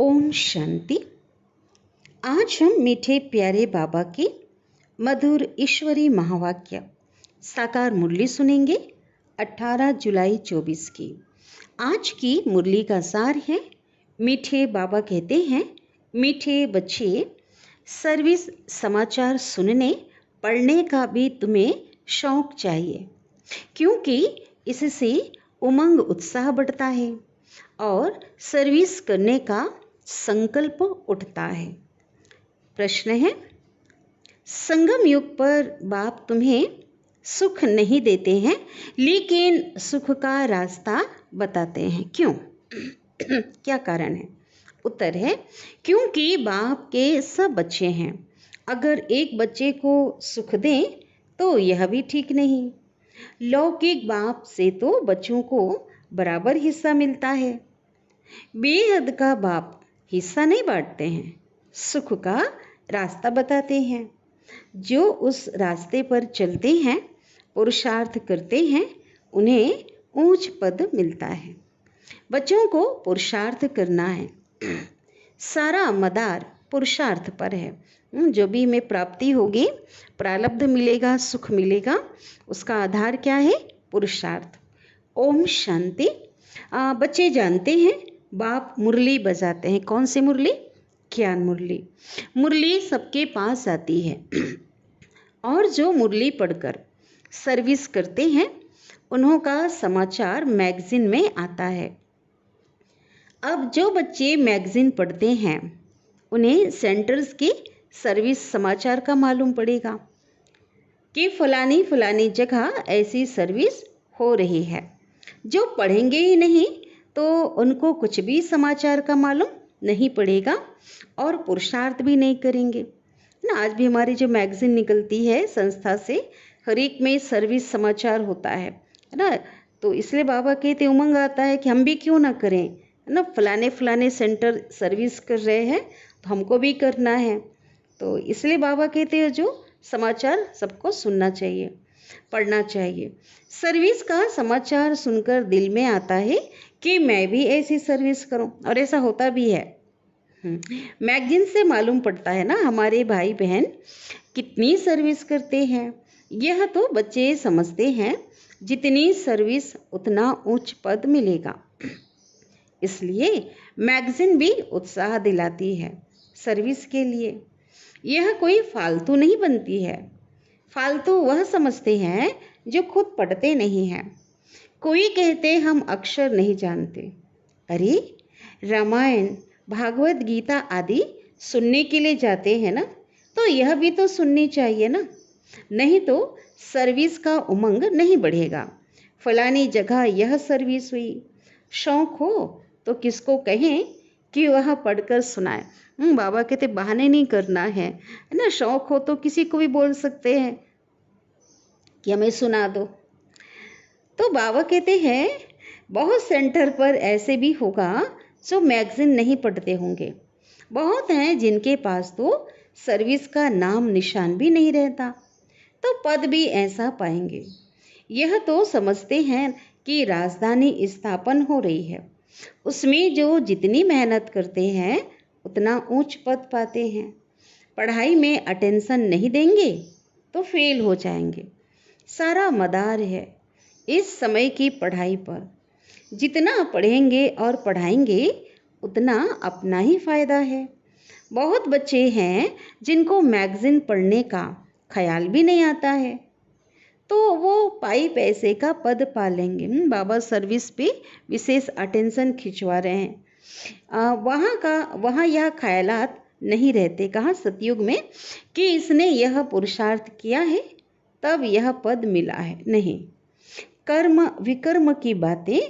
ओम शांति। आज हम मीठे प्यारे बाबा की मधुर ईश्वरी महावाक्य साकार मुरली सुनेंगे 18 जुलाई 24 की। आज की मुरली का सार है, मीठे बाबा कहते हैं, मीठे बच्चे, सर्विस समाचार सुनने पढ़ने का भी तुम्हें शौक चाहिए, क्योंकि इससे उमंग उत्साह बढ़ता है और सर्विस करने का संकल्प उठता है। प्रश्न है, संगम युग पर बाप तुम्हें सुख नहीं देते हैं, लेकिन सुख का रास्ता बताते हैं, क्यों? क्या कारण है? उत्तर है, क्योंकि बाप के सब बच्चे हैं। अगर एक बच्चे को सुख दें तो यह भी ठीक नहीं। लौकिक बाप से तो बच्चों को बराबर हिस्सा मिलता है। बेहद का बाप हिस्सा नहीं बांटते हैं, सुख का रास्ता बताते हैं। जो उस रास्ते पर चलते हैं, पुरुषार्थ करते हैं, उन्हें ऊंच पद मिलता है। बच्चों को पुरुषार्थ करना है, सारा मदार पुरुषार्थ पर है। जो भी हमें प्राप्ति होगी, प्रारब्ध मिलेगा, सुख मिलेगा, उसका आधार क्या है? पुरुषार्थ। ओम शांति। बच्चे जानते हैं बाप मुरली बजाते हैं। कौन सी मुरली? ज्ञान मुरली। मुरली सबके पास आती है और जो मुरली पढ़कर सर्विस करते हैं, उन्हों का समाचार मैगजीन में आता है। अब जो बच्चे मैगजीन पढ़ते हैं, उन्हें सेंटर्स की सर्विस समाचार का मालूम पड़ेगा कि फलानी फलानी जगह ऐसी सर्विस हो रही है। जो पढ़ेंगे ही नहीं तो उनको कुछ भी समाचार का मालूम नहीं पड़ेगा और पुरुषार्थ भी नहीं करेंगे ना। आज भी हमारी जो मैगजीन निकलती है संस्था से, हर एक में सर्विस समाचार होता है ना। तो इसलिए बाबा कहते उमंग आता है कि हम भी क्यों ना करें, है ना। फलाने फलाने सेंटर सर्विस कर रहे हैं तो हमको भी करना है। तो इसलिए बाबा कहते हैं जो समाचार सबको सुनना चाहिए, पढ़ना चाहिए। सर्विस का समाचार सुनकर दिल में आता है कि मैं भी ऐसी सर्विस करूं, और ऐसा होता भी है। मैगजीन से मालूम पड़ता है ना हमारे भाई बहन कितनी सर्विस करते हैं। यह तो बच्चे समझते हैं जितनी सर्विस उतना उच्च पद मिलेगा। इसलिए मैगजीन भी उत्साह दिलाती है सर्विस के लिए। यह कोई फालतू नहीं बनती है। फालतू वह समझते हैं जो खुद पढ़ते नहीं हैं। कोई कहते हम अक्षर नहीं जानते। अरे, रामायण, भागवत गीता आदि सुनने के लिए जाते हैं ना, तो यह भी तो सुननी चाहिए ना। नहीं तो सर्विस का उमंग नहीं बढ़ेगा। फलानी जगह यह सर्विस हुई। शौक हो तो किसको कहें कि वह पढ़कर सुनाए। बाबा कहते बहाने नहीं करना है ना। शौक हो तो किसी को भी बोल सकते हैं कि हमें सुना दो। तो बाबा कहते हैं बहुत सेंटर पर ऐसे भी होगा जो मैगजीन नहीं पढ़ते होंगे। बहुत हैं जिनके पास तो सर्विस का नाम निशान भी नहीं रहता, तो पद भी ऐसा पाएंगे। यह तो समझते हैं कि राजधानी स्थापन हो रही है, उसमें जो जितनी मेहनत करते हैं उतना ऊंच पद पाते हैं। पढ़ाई में अटेंशन नहीं देंगे तो फेल हो जाएंगे। सारा मदार है इस समय की पढ़ाई पर। जितना पढ़ेंगे और पढ़ाएंगे उतना अपना ही फायदा है। बहुत बच्चे हैं जिनको मैगजीन पढ़ने का ख्याल भी नहीं आता है, तो वो पाई पैसे का पद पा लेंगे। बाबा सर्विस पे विशेष अटेंशन खिंचवा रहे हैं। वहाँ यह ख्यालात नहीं रहते, कहाँ सतयुग में, कि इसने यह पुरुषार्थ किया है तब यह पद मिला है। नहीं, कर्म विकर्म की बातें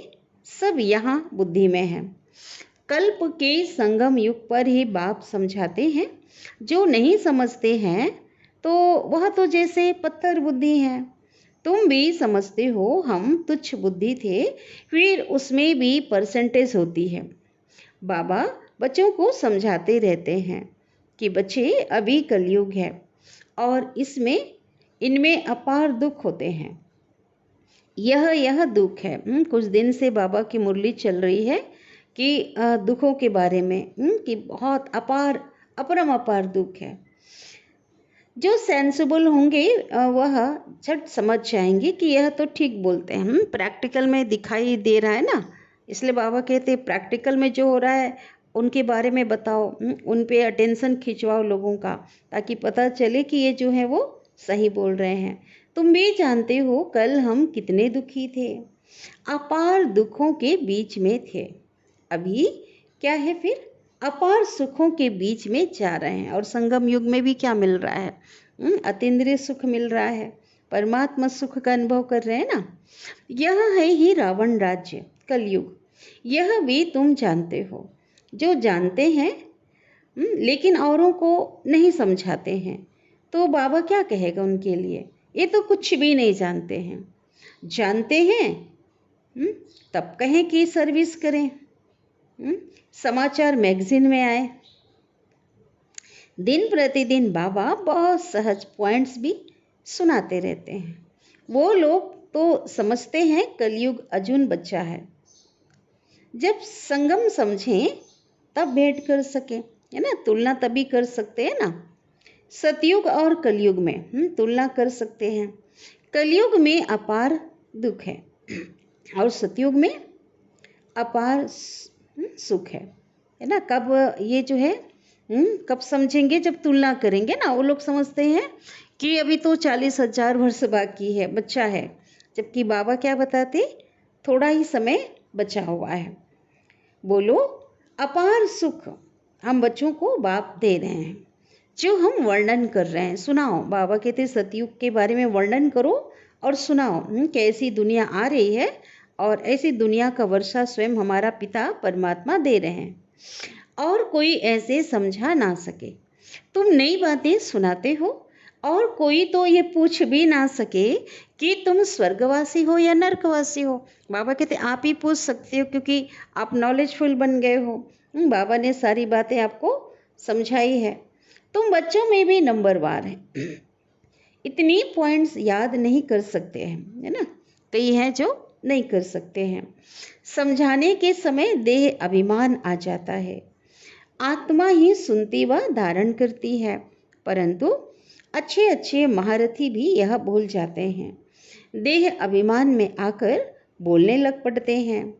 सब यहाँ बुद्धि में है। कल्प के संगम युग पर ही बाप समझाते हैं। जो नहीं समझते हैं तो वह तो जैसे पत्थर बुद्धि है। तुम भी समझते हो हम तुच्छ बुद्धि थे, फिर उसमें भी परसेंटेज होती है। बाबा बच्चों को समझाते रहते हैं कि बच्चे अभी कलयुग है और इनमें अपार दुख होते हैं। यह दुख है। कुछ दिन से बाबा की मुरली चल रही है कि दुखों के बारे में कि बहुत अपार अपरम अपार दुख है। जो सेंसिबल होंगे वह झट समझ जाएंगे कि यह तो ठीक बोलते हैं, प्रैक्टिकल में दिखाई दे रहा है ना, इसलिए बाबा कहते हैं प्रैक्टिकल में जो हो रहा है उनके बारे में बताओ, उन पे अटेंशन खिंचवाओ लोगों का, ताकि पता चले कि ये जो है वो सही बोल रहे हैं। तुम भी जानते हो कल हम कितने दुखी थे, अपार दुखों के बीच में थे। अभी क्या है, फिर अपार सुखों के बीच में जा रहे हैं। और संगम युग में भी क्या मिल रहा है, अतीन्द्रिय सुख मिल रहा है, परमात्मा सुख का अनुभव कर रहे हैं ना। यह है ही रावण राज्य कलयुग, यह भी तुम जानते हो। जो जानते हैं लेकिन औरों को नहीं समझाते हैं, तो बाबा क्या कहेगा उनके लिए। ये तो कुछ भी नहीं जानते हैं। जानते हैं तब कहें कि सर्विस करें, समाचार मैगजीन में आए। दिन प्रतिदिन बाबा बहुत सहज पॉइंट्स भी सुनाते रहते हैं। वो लोग तो समझते हैं कलयुग अजून बच्चा है। जब संगम समझें तब भेंट कर सके, है ना, तुलना तभी कर सकते हैं ना। सतयुग और कलयुग में तुलना कर सकते हैं। कलयुग में अपार दुख है और सतयुग में अपार सुख है ना। कब ये जो है कब समझेंगे, जब तुलना करेंगे ना। वो लोग समझते हैं कि अभी तो 40,000 वर्ष बाकी है, बच्चा है, जबकि बाबा क्या बताते, थोड़ा ही समय बचा हुआ है। बोलो अपार सुख हम बच्चों को बाप दे रहे हैं, जो हम वर्णन कर रहे हैं। सुनाओ, बाबा कहते सतयुग के बारे में वर्णन करो और सुनाओ कैसी दुनिया आ रही है, और ऐसी दुनिया का वर्षा स्वयं हमारा पिता परमात्मा दे रहे हैं, और कोई ऐसे समझा ना सके। तुम नई बातें सुनाते हो और कोई तो ये पूछ भी ना सके कि तुम स्वर्गवासी हो या नरकवासी हो। बाबा कहते आप ही पूछ सकते हो, क्योंकि आप नॉलेजफुल बन गए हो। बाबा ने सारी बातें आपको समझाई है। तुम बच्चों में भी नंबरवार हैं, इतनी पॉइंट्स याद नहीं कर सकते हैं, है ना। कई हैं जो नहीं कर सकते हैं। समझाने के समय देह अभिमान आ जाता है। आत्मा ही सुनती व धारण करती है, परंतु अच्छे अच्छे महारथी भी यह भूल जाते हैं। देह अभिमान में आकर बोलने लग पड़ते हैं।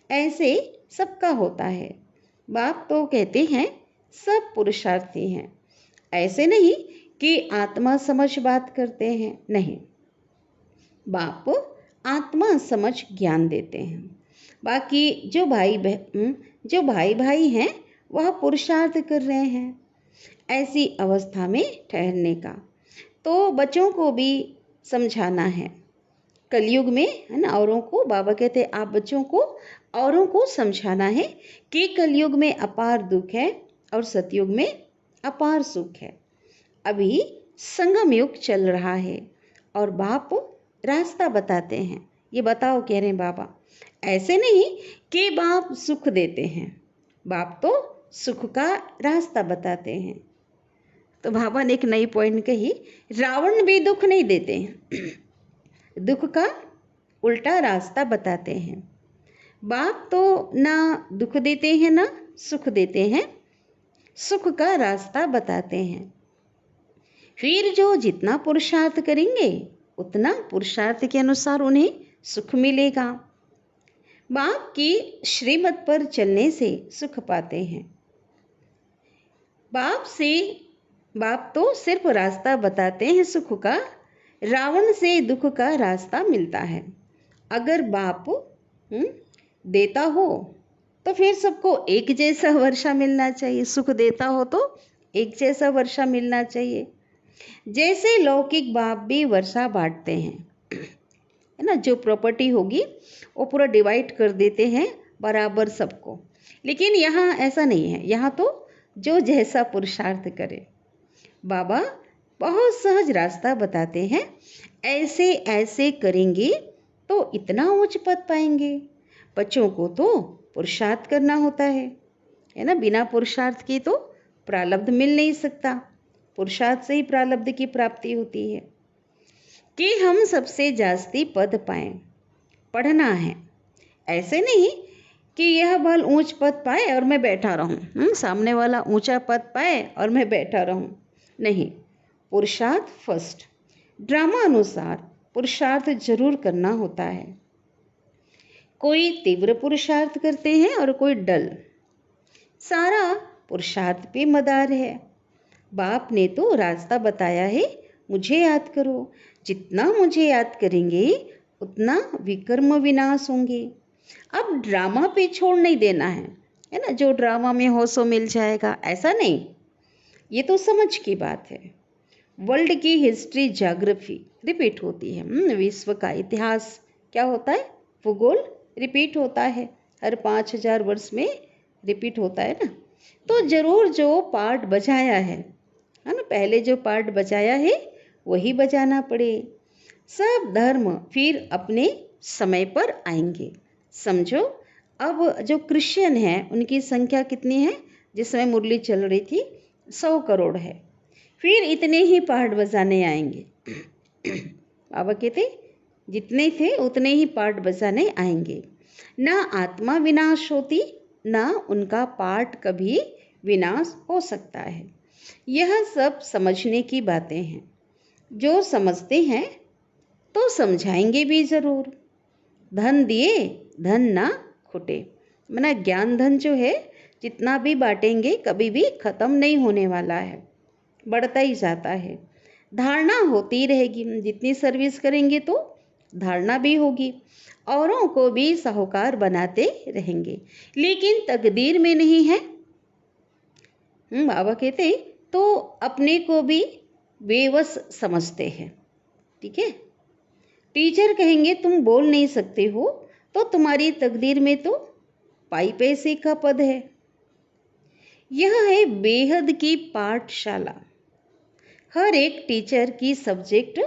ऐसे सबका होता है। बाप तो कहते हैं सब पुरुषार्थी हैं। ऐसे नहीं कि आत्मा समझ बात करते हैं, नहीं, बाप आत्मा समझ ज्ञान देते हैं। बाकी जो भाई भाई हैं वह पुरुषार्थ कर रहे हैं ऐसी अवस्था में ठहरने का। तो बच्चों को भी समझाना है कलयुग में, है ना। औरों को, बाबा कहते हैं आप बच्चों को औरों को समझाना है कि कलयुग में अपार दुख है और सतयुग में अपार सुख है। अभी संगम युग चल रहा है और बाप रास्ता बताते हैं। ये बताओ, कह रहे हैं बाबा, ऐसे नहीं कि बाप सुख देते हैं, बाप तो सुख का रास्ता बताते हैं। तो बाबा ने एक नई पॉइंट कही, रावण भी दुख नहीं देते हैं, दुख का उल्टा रास्ता बताते हैं। बाप तो ना दुख देते हैं ना सुख देते हैं, सुख का रास्ता बताते हैं। फिर जो जितना पुरुषार्थ करेंगे उतना पुरुषार्थ के अनुसार उन्हें सुख मिलेगा। बाप की श्रीमत पर चलने से सुख पाते हैं। बाप तो सिर्फ रास्ता बताते हैं सुख का, रावण से दुख का रास्ता मिलता है। अगर बाप देता हो तो फिर सबको एक जैसा वर्षा मिलना चाहिए। सुख देता हो तो एक जैसा वर्षा मिलना चाहिए। जैसे लौकिक बाप भी वर्षा बांटते हैं, है ना। जो प्रॉपर्टी होगी वो पूरा डिवाइड कर देते हैं बराबर सबको। लेकिन यहाँ ऐसा नहीं है। यहाँ तो जो जैसा पुरुषार्थ करे। बाबा बहुत सहज रास्ता बताते हैं, ऐसे ऐसे करेंगे तो इतना उच्च पद पाएंगे। बच्चों को तो पुरुषार्थ करना होता है ना। बिना पुरुषार्थ के तो प्रारब्ध मिल नहीं सकता। पुरुषार्थ से ही प्रारब्ध की प्राप्ति होती है। कि हम सबसे जास्ती पद पाएं, पढ़ना है। ऐसे नहीं कि यह बल ऊंच पद पाए और मैं बैठा रहूं, सामने वाला ऊंचा पद पाए और मैं बैठा रहूं। नहीं, पुरुषार्थ फर्स्ट। ड्रामा अनुसार पुरुषार्थ जरूर करना होता है। कोई तीव्र पुरुषार्थ करते हैं और कोई डल। सारा पुरुषार्थ पे मदार है। बाप ने तो रास्ता बताया है, मुझे याद करो। जितना मुझे याद करेंगे उतना विकर्म विनाश होंगे। अब ड्रामा पे छोड़ नहीं देना है ना, जो ड्रामा में हो सो मिल जाएगा, ऐसा नहीं। ये तो समझ की बात है। वर्ल्ड की हिस्ट्री, ज्योग्राफी रिपीट होती है। विश्व का इतिहास क्या होता है? भूगोल रिपीट होता है, हर 5000 वर्ष में रिपीट होता है ना। तो जरूर जो पार्ट बजाया है ना, पहले जो पार्ट बजाया है वही बजाना पड़े। सब धर्म फिर अपने समय पर आएंगे, समझो। अब जो क्रिश्चियन है उनकी संख्या कितनी है? जिस समय मुरली चल रही थी 100 करोड़ है। फिर इतने ही पार्ट बजाने आएंगे। बाबा कहते जितने थे उतने ही पार्ट बजाने आएंगे। ना आत्मा विनाश होती, ना उनका पार्ट कभी विनाश हो सकता है। यह सब समझने की बातें हैं। जो समझते हैं तो समझाएंगे भी जरूर। धन दिए धन ना खुटे। मना ज्ञान धन जो है जितना भी बांटेंगे कभी भी खत्म नहीं होने वाला है, बढ़ता ही जाता है। धारणा होती रहेगी, जितनी सर्विस करेंगे तो धारणा भी होगी। औरों को भी साहूकार बनाते रहेंगे, लेकिन तकदीर में नहीं है। बाबा कहते तो अपने को भी बेवस समझते हैं। ठीक है, टीचर कहेंगे तुम बोल नहीं सकते हो, तो तुम्हारी तकदीर में तो पाई पैसे का पद है। यह है बेहद की पाठशाला। हर एक टीचर की सब्जेक्ट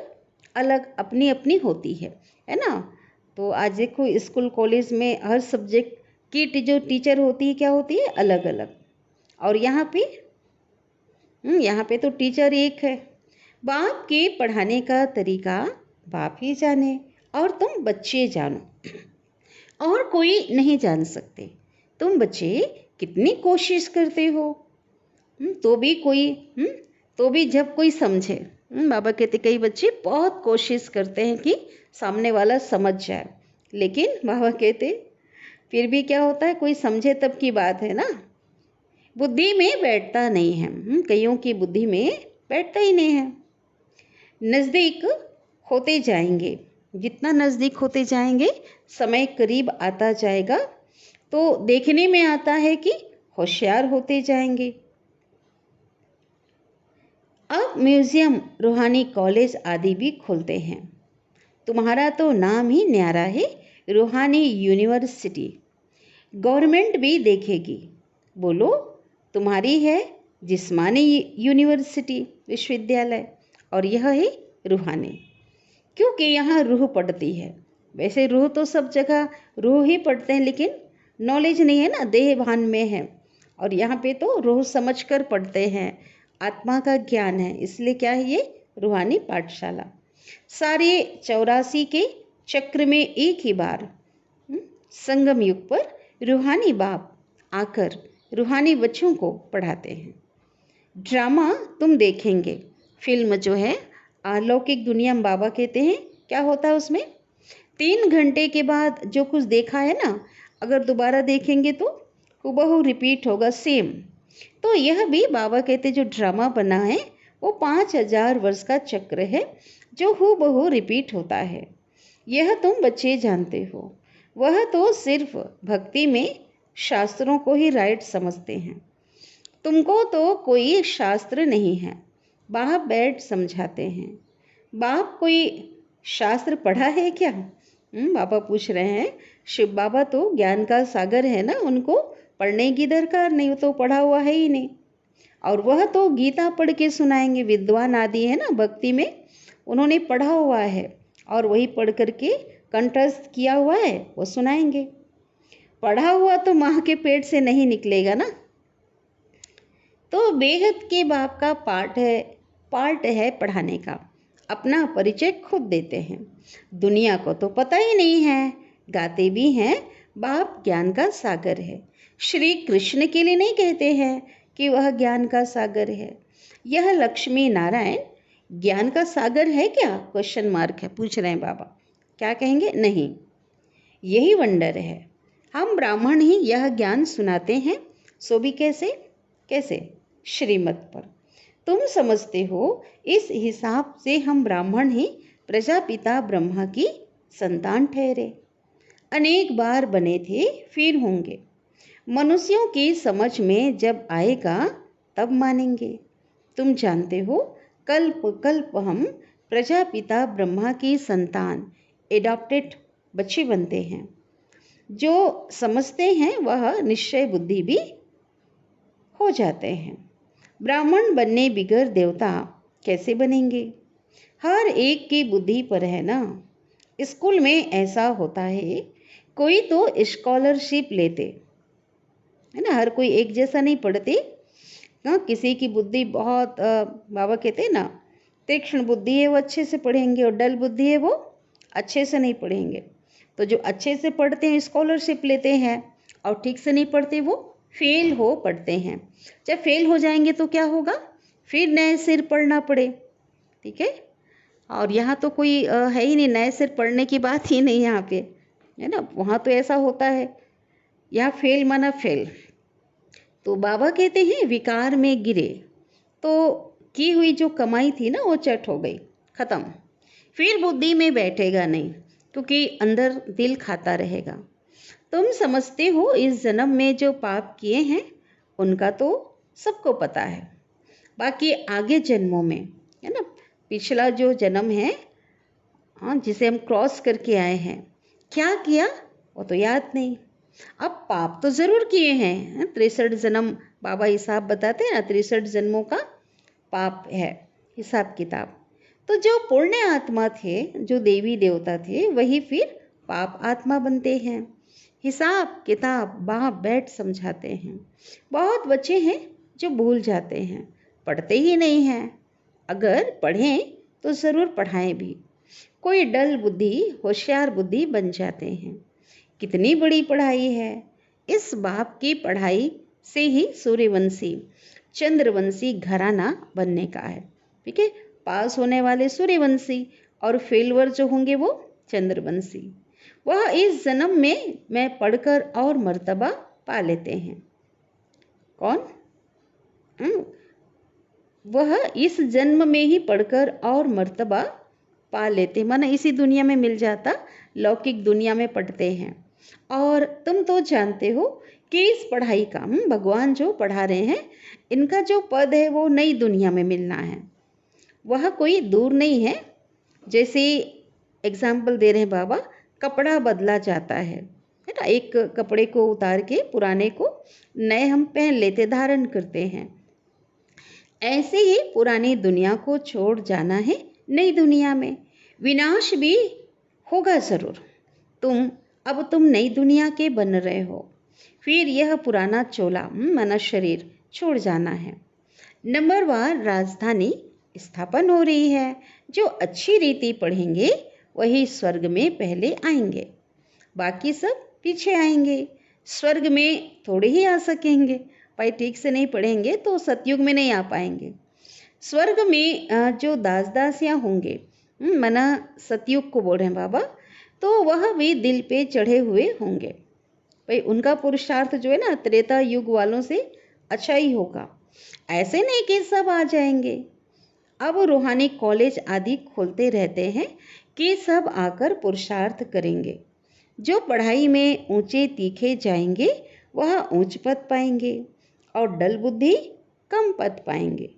अलग अपनी अपनी होती है ना। तो आज देखो स्कूल कॉलेज में हर सब्जेक्ट की जो टीचर होती है क्या होती है? अलग अलग। और यहाँ पे तो टीचर एक है। बाप के पढ़ाने का तरीका बाप ही जाने और तुम बच्चे जानो, और कोई नहीं जान सकते। तुम बच्चे कितनी कोशिश करते हो, तो भी जब कोई समझे। बाबा कहते कई बच्चे बहुत कोशिश करते हैं कि सामने वाला समझ जाए, लेकिन बाबा कहते फिर भी क्या होता है, कोई समझे तब की बात है ना। बुद्धि में बैठता नहीं है, कईयों की बुद्धि में बैठता ही नहीं है। नज़दीक होते जाएंगे, जितना नज़दीक होते जाएंगे समय करीब आता जाएगा, तो देखने में आता है कि होशियार होते जाएंगे। अब म्यूजियम, रूहानी कॉलेज आदि भी खुलते हैं। तुम्हारा तो नाम ही न्यारा है, रूहानी यूनिवर्सिटी। गवर्नमेंट भी देखेगी, बोलो तुम्हारी है जिस्मानी यूनिवर्सिटी, विश्वविद्यालय, और यह है रूहानी, क्योंकि यहाँ रूह पढ़ती है। वैसे रूह तो सब जगह रूह ही पढ़ते हैं, लेकिन नॉलेज नहीं है ना, देह भान में है। और यहाँ पे तो रूह समझ कर पढ़ते हैं, आत्मा का ज्ञान है, इसलिए क्या है ये रूहानी पाठशाला। सारे 84 के चक्र में एक ही बार संगम युग पर रूहानी बाप आकर रूहानी बच्चों को पढ़ाते हैं। ड्रामा तुम देखेंगे, फिल्म जो है अलौकिक दुनिया में बाबा कहते हैं क्या होता है उसमें 3 घंटे के बाद जो कुछ देखा है ना, अगर दोबारा देखेंगे तो हूबहू रिपीट होगा, सेम। तो यह भी बाबा कहते जो ड्रामा बना है वो 5000 वर्ष का चक्र है जो हूबहू रिपीट होता है। यह तुम बच्चे जानते हो। वह तो सिर्फ भक्ति में शास्त्रों को ही राइट समझते हैं। तुमको तो कोई शास्त्र नहीं है, बाप बैठ समझाते हैं। बाप कोई शास्त्र पढ़ा है क्या? बाबा पूछ रहे हैं। शिव बाबा तो ज्ञान का सागर है ना, उनको पढ़ने की दरकार नहीं, तो पढ़ा हुआ है ही नहीं। और वह तो गीता पढ़ के सुनाएंगे, विद्वान आदि है ना भक्ति में, उन्होंने पढ़ा हुआ है और वही पढ़ करके कंठस्थ किया हुआ है, वो सुनाएंगे। पढ़ा हुआ तो माँ के पेट से नहीं निकलेगा ना। तो बेहद के बाप का पार्ट है पढ़ाने का। अपना परिचय खुद देते हैं। दुनिया को तो पता ही नहीं है, गाते भी हैं बाप ज्ञान का सागर है। श्री कृष्ण के लिए नहीं कहते हैं कि वह ज्ञान का सागर है। यह लक्ष्मी नारायण ज्ञान का सागर है क्या? क्वेश्चन मार्क है, पूछ रहे हैं बाबा। क्या कहेंगे? नहीं, यही वंडर है। हम ब्राह्मण ही यह ज्ञान सुनाते हैं, सो भी कैसे? कैसे? श्रीमत पर। तुम समझते हो, इस हिसाब से हम ब्राह्मण ही प्रजापिता ब्रह्मा की संतान ठहरे। अनेक बार बने थे, फिर होंगे। मनुष्यों की समझ में जब आएगा तब मानेंगे। तुम जानते हो, कल्प कल्प हम प्रजापिता ब्रह्मा की संतान, एडॉप्टेड बच्चे बनते हैं। जो समझते हैं वह निश्चय बुद्धि भी हो जाते हैं। ब्राह्मण बनने बिगर देवता कैसे बनेंगे? हर एक की बुद्धि पर है ना। स्कूल में ऐसा होता है, कोई तो स्कॉलरशिप लेते है ना, हर कोई एक जैसा नहीं पढ़ते। हाँ, किसी की बुद्धि बहुत बाबा कहते हैं ना, तीक्ष्ण बुद्धि है वो अच्छे से पढ़ेंगे, और डल बुद्धि है वो अच्छे से नहीं पढ़ेंगे। तो जो अच्छे से पढ़ते हैं स्कॉलरशिप लेते हैं, और ठीक से नहीं पढ़ते वो फेल हो पढ़ते हैं। जब फेल हो जाएंगे तो क्या होगा? फिर नए सिर पढ़ना पड़े। ठीक है, और यहाँ तो कोई है ही नहीं, नए सिर पढ़ने की बात ही नहीं यहाँ पे, है ना। वहाँ तो ऐसा होता है, यहाँ फेल माना फेल। तो बाबा कहते हैं विकार में गिरे तो की हुई जो कमाई थी ना वो चट हो गई, खत्म। फिर बुद्धि में बैठेगा नहीं, क्योंकि अंदर दिल खाता रहेगा। तुम समझते हो इस जन्म में जो पाप किए हैं उनका तो सबको पता है, बाकी आगे जन्मों में, है ना, पिछला जो जन्म है, हाँ, जिसे हम क्रॉस करके आए हैं, क्या किया वो तो याद नहीं। अब पाप तो जरूर किए हैं, 63 जन्म बाबा हिसाब बताते हैं ना, 63 जन्मों का पाप है हिसाब किताब। तो जो पुण्य आत्मा थे, जो देवी देवता थे, वही फिर पाप आत्मा बनते हैं। हिसाब किताब बाप बैठ समझाते हैं। बहुत बच्चे हैं जो भूल जाते हैं, पढ़ते ही नहीं हैं। अगर पढ़ें तो ज़रूर पढ़ाएं भी। कोई डल बुद्धि होशियार बुद्धि बन जाते हैं। कितनी बड़ी पढ़ाई है। इस बाप की पढ़ाई से ही सूर्यवंशी चंद्रवंशी घराना बनने का है। ठीक है, पास होने वाले सूर्यवंशी और फेलवर जो होंगे वो चंद्रवंशी। वह इस जन्म में मैं पढ़कर और मर्तबा पा लेते हैं। कौन? वह इस जन्म में ही पढ़कर और मर्तबा पा लेते, माना इसी दुनिया में मिल जाता, लौकिक दुनिया में पढ़ते हैं। और तुम तो जानते हो कि इस पढ़ाई का भगवान जो पढ़ा रहे हैं, इनका जो पद है वो नई दुनिया में मिलना है, वह कोई दूर नहीं है। जैसे एग्जाम्पल दे रहे हैं बाबा, कपड़ा बदला जाता है ना, एक कपड़े को उतार के पुराने को नए हम पहन लेते, धारण करते हैं। ऐसे ही पुरानी दुनिया को छोड़ जाना है नई दुनिया में। विनाश भी होगा जरूर। तुम नई दुनिया के बन रहे हो, फिर यह पुराना चोला माना शरीर छोड़ जाना है। नंबरवार राजधानी स्थापन हो रही है। जो अच्छी रीति पढ़ेंगे वही स्वर्ग में पहले आएंगे, बाकी सब पीछे आएंगे। स्वर्ग में थोड़े ही आ सकेंगे भाई, ठीक से नहीं पढ़ेंगे तो सतयुग में नहीं आ पाएंगे। स्वर्ग में जो दास दासियाँ होंगे, मना सतयुग को बोल रहे हैं बाबा, तो वह भी दिल पे चढ़े हुए होंगे भाई। उनका पुरुषार्थ जो है ना त्रेता युग वालों से अच्छा ही होगा। ऐसे नहीं कि सब आ जाएंगे। अब रूहानी कॉलेज आदि खोलते रहते हैं कि सब आकर पुरुषार्थ करेंगे। जो पढ़ाई में ऊंचे तीखे जाएंगे वह ऊंच पद पाएंगे, और डल बुद्धि कम पद पाएंगे।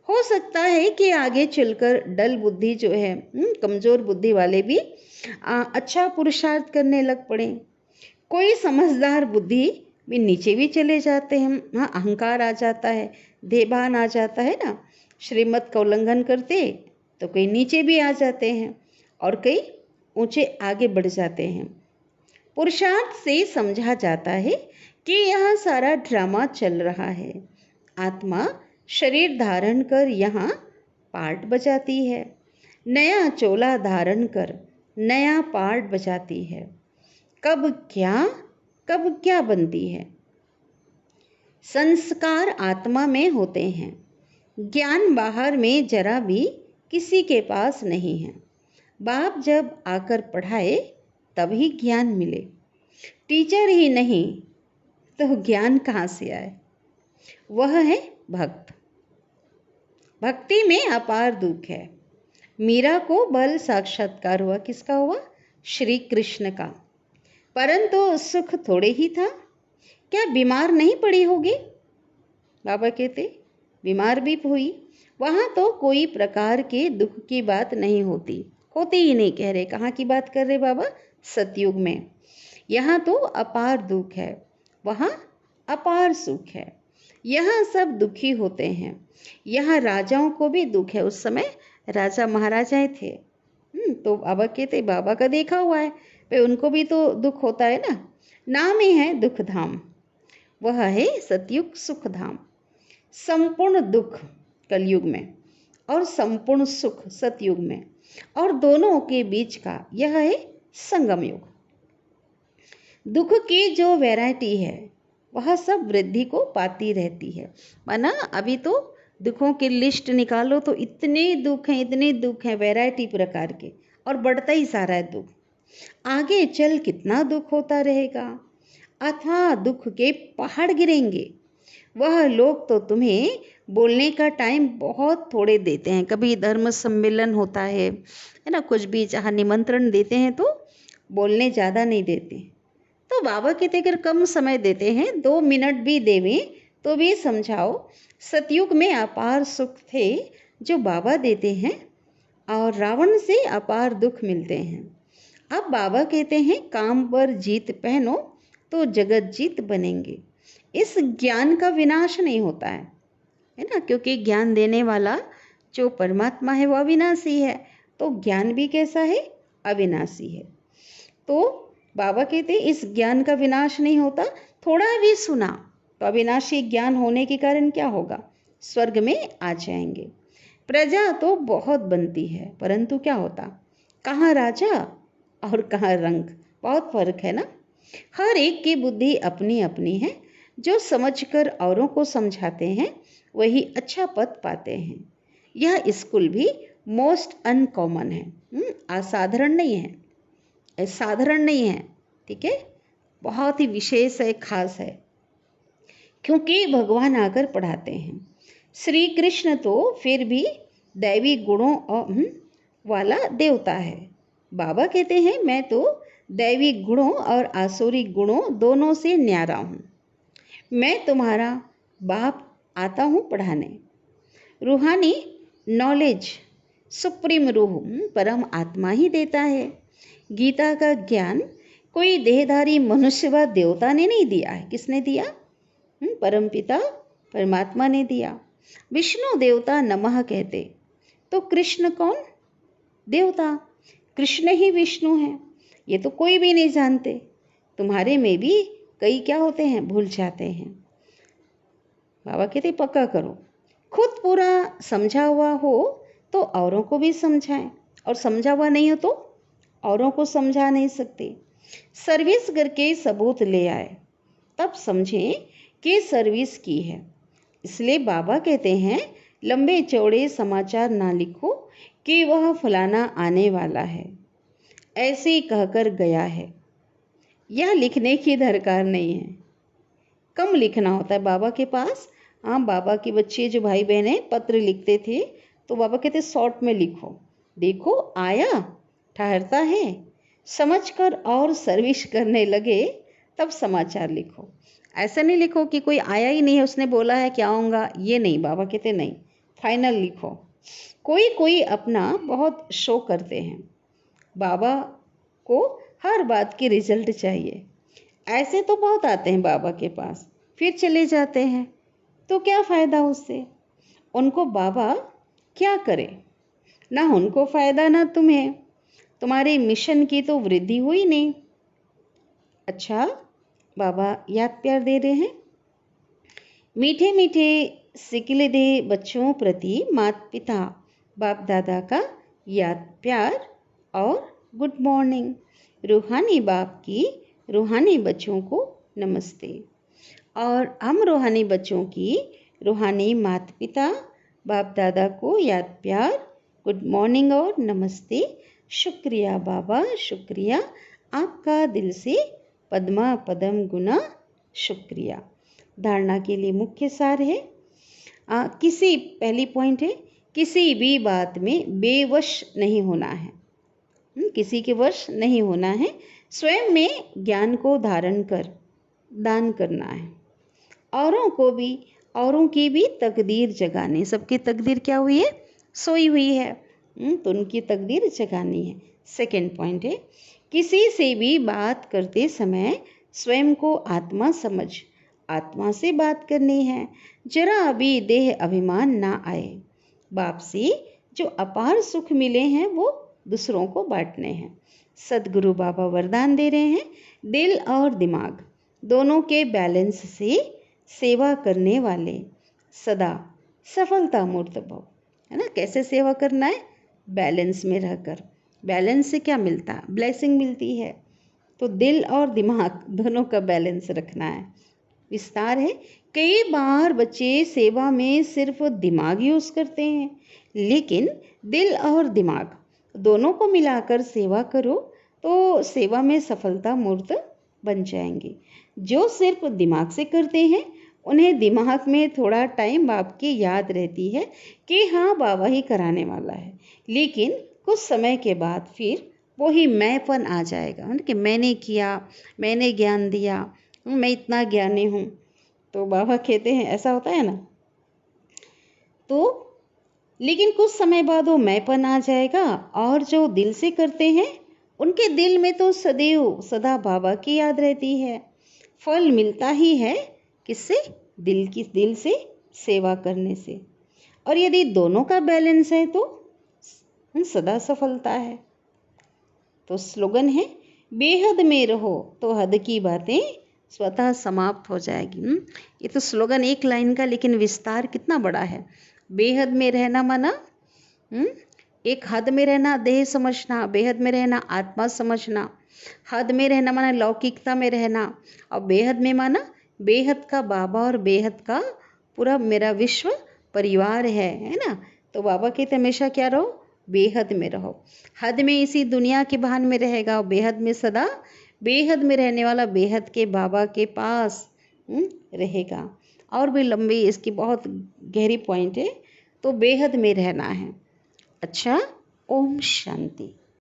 हो सकता है कि आगे चलकर डल बुद्धि जो है, कमजोर बुद्धि वाले भी अच्छा पुरुषार्थ करने लग पड़े। कोई समझदार बुद्धि भी नीचे भी चले जाते हैं। हाँ, अहंकार आ जाता है, देभान आ जाता है ना, श्रीमत का उल्लंघन करते तो कई नीचे भी आ जाते हैं और कई ऊंचे आगे बढ़ जाते हैं। पुरुषार्थ से समझा जाता है कि यह सारा ड्रामा चल रहा है। आत्मा शरीर धारण कर यहाँ पार्ट बजाती है, नया चोला धारण कर नया पार्ट बजाती है। कब क्या बनती है। संस्कार आत्मा में होते हैं, ज्ञान बाहर में जरा भी किसी के पास नहीं है। बाप जब आकर पढ़ाए तभी ज्ञान मिले, टीचर ही नहीं तो ज्ञान कहाँ से आए। वह है भक्त। भक्ति में अपार दुख है। मीरा को बल साक्षात्कार हुआ, किसका हुआ? श्री कृष्ण का। परंतु सुख थोड़े ही था। क्या बीमार नहीं पड़ी होगी? बाबा कहते बीमार भी हुई। वहाँ तो कोई प्रकार के दुख की बात नहीं होती, होती ही नहीं कह रहे। कहाँ की बात कर रहे बाबा? सतयुग में। यहाँ तो अपार दुख है, वहाँ अपार सुख है। यहाँ सब दुखी होते हैं। यहाँ राजाओं को भी दुख है। उस समय राजा महाराजाएं थे। तो बाबा कहते बाबा का देखा हुआ है भाई, उनको भी तो दुख होता है ना। नाम ही है दुख धाम, वह है सतयुग सुख धाम। संपूर्ण दुख कलयुग में और संपूर्ण सुख सतयुग में, और दोनों के बीच का यह है संगम युग। दुख की जो वैरायटी है वह सब वृद्धि को पाती रहती है। माना अभी तो दुखों की लिस्ट निकालो तो इतने दुख हैं वैरायटी प्रकार के, और बढ़ता ही सारा है दुख। आगे चल कितना दुख होता रहेगा। अथाह दुख के पहाड़ गिरेंगे। वह लोग तो तुम्हें बोलने का टाइम बहुत थोड़े देते हैं। कभी धर्म सम्मेलन होता है ना, कुछ भी जहाँ निमंत्रण देते हैं तो बोलने ज़्यादा नहीं देते। तो बाबा कहते अगर कम समय देते हैं, 2 मिनट भी देवें तो भी समझाओ। सतयुग में अपार सुख थे जो बाबा देते हैं, और रावण से अपार दुख मिलते हैं। अब बाबा कहते हैं काम पर जीत पहनो तो जगत जीत बनेंगे। इस ज्ञान का विनाश नहीं होता है ना, क्योंकि ज्ञान देने वाला जो परमात्मा है वह अविनाशी है। तो ज्ञान भी कैसा है? अविनाशी है। तो बाबा कहते इस ज्ञान का विनाश नहीं होता। थोड़ा भी सुना तो अविनाशी ज्ञान होने के कारण क्या होगा? स्वर्ग में आ जाएंगे। प्रजा तो बहुत बनती है, परंतु क्या होता? कहाँ राजा और कहाँ रंग, बहुत फर्क है ना। हर एक की बुद्धि अपनी अपनी है। जो समझकर औरों को समझाते हैं वही अच्छा पद पाते हैं। यह स्कूल भी मोस्ट अनकॉमन है, असाधारण नहीं है, साधारण नहीं है, ठीक है, बहुत ही विशेष है, खास है, क्योंकि भगवान आकर पढ़ाते हैं। श्री कृष्ण तो फिर भी दैवी गुणों वाला देवता है। बाबा कहते हैं मैं तो दैवी गुणों और आसुरी गुणों दोनों से न्यारा हूँ। मैं तुम्हारा बाप आता हूँ पढ़ाने। रूहानी नॉलेज सुप्रीम रूह परम आत्मा ही देता है। गीता का ज्ञान कोई देहधारी मनुष्य व देवता ने नहीं दिया है। किसने दिया? परमपिता परमात्मा ने दिया। विष्णु देवता नमः कहते, तो कृष्ण कौन? देवता। कृष्ण ही विष्णु है, ये तो कोई भी नहीं जानते। तुम्हारे में भी कई क्या होते हैं, भूल जाते हैं। बाबा कहते पक्का करो, खुद पूरा समझा हुआ हो तो औरों को भी समझाएं, और समझा हुआ नहीं हो तो औरों को समझा नहीं सकते। सर्विस करके सबूत ले आए तब समझें कि सर्विस की है। इसलिए बाबा कहते हैं लंबे चौड़े समाचार ना लिखो कि वह फलाना आने वाला है, ऐसे ही कहकर गया है। यह लिखने की दरकार नहीं है, कम लिखना होता है बाबा के पास। हाँ, बाबा के बच्चे जो भाई बहन पत्र लिखते थे तो बाबा कहते शॉर्ट में लिखो, देखो आया, ठहरता है, समझकर और सर्विस करने लगे तब समाचार लिखो। ऐसा नहीं लिखो कि कोई आया ही नहीं है, उसने बोला है कि आऊँगा, ये नहीं। बाबा कहते नहीं, फाइनल लिखो। कोई अपना बहुत शो करते हैं, बाबा को हर बात की रिजल्ट चाहिए। ऐसे तो बहुत आते हैं बाबा के पास, फिर चले जाते हैं, तो क्या फ़ायदा उससे? उनको बाबा क्या करे? ना उनको फ़ायदा ना तुम्हें, तुम्हारे मिशन की तो वृद्धि हुई नहीं। अच्छा, बाबा याद प्यार दे रहे हैं। मीठे मीठे सिकिलदे बच्चों प्रति माता पिता बाप दादा का याद प्यार और गुड मॉर्निंग। रूहानी बाप की रूहानी बच्चों को नमस्ते। और हम रूहानी बच्चों की रूहानी माता पिता बाप दादा को याद प्यार गुड मॉर्निंग और नमस्ते। शुक्रिया बाबा, शुक्रिया, आपका दिल से पद्मा पदम गुना शुक्रिया। धारणा के लिए मुख्य सार है, पहली पॉइंट है, किसी भी बात में बेवश नहीं होना है। किसी के वश नहीं होना है। स्वयं में ज्ञान को धारण कर दान करना है। औरों की भी तकदीर जगानी। सबकी तकदीर क्या हुई है? सोई हुई है, तो उनकी तकदीर जगानी है। सेकंड पॉइंट है, किसी से भी बात करते समय स्वयं को आत्मा समझ आत्मा से बात करनी है। जरा भी देह अभिमान ना आए। बाप से जो अपार सुख मिले हैं वो दूसरों को बांटने हैं। सदगुरु बाबा वरदान दे रहे हैं, दिल और दिमाग दोनों के बैलेंस से सेवा करने वाले सदा सफलता मूर्त भव। है ना? कैसे सेवा करना है? बैलेंस में रहकर। बैलेंस से क्या मिलता है? ब्लेसिंग मिलती है। तो दिल और दिमाग दोनों का बैलेंस रखना है। विस्तार है, कई बार बच्चे सेवा में सिर्फ दिमाग यूज करते हैं, लेकिन दिल और दिमाग दोनों को मिलाकर सेवा करो तो सेवा में सफलता मूर्त बन जाएंगे। जो सिर्फ दिमाग से करते हैं उन्हें दिमाग में थोड़ा टाइम बाप की याद रहती है कि हाँ बाबा ही कराने वाला है, लेकिन कुछ समय के बाद फिर वही मैंपन आ जाएगा कि मैंने किया, मैंने ज्ञान दिया, मैं इतना ज्ञानी हूँ। तो बाबा कहते हैं ऐसा होता है ना, तो लेकिन कुछ समय बाद वो मैंपन आ जाएगा। और जो दिल से करते हैं उनके दिल में तो सदैव सदा बाबा की याद रहती है। फल मिलता ही है किससे? दिल से सेवा करने से। और यदि दोनों का बैलेंस है तो सदा सफलता है। तो स्लोगन है, बेहद में रहो तो हद की बातें स्वतः समाप्त हो जाएगी। ये तो स्लोगन एक लाइन का, लेकिन विस्तार कितना बड़ा है। बेहद में रहना माना एक हद में रहना देह समझना, बेहद में रहना आत्मा समझना, हद में रहना माना लौकिकता में रहना, और बेहद में माना बेहद का बाबा और बेहद का पूरा मेरा विश्व परिवार है ना। तो बाबा कहते हमेशा क्या रहो? बेहद में रहो। हद में इसी दुनिया के भान में रहेगा, और बेहद में सदा बेहद में रहने वाला बेहद के बाबा के पास रहेगा। और भी लंबी इसकी बहुत गहरी पॉइंट है। तो बेहद में रहना है। अच्छा, ओम शांति।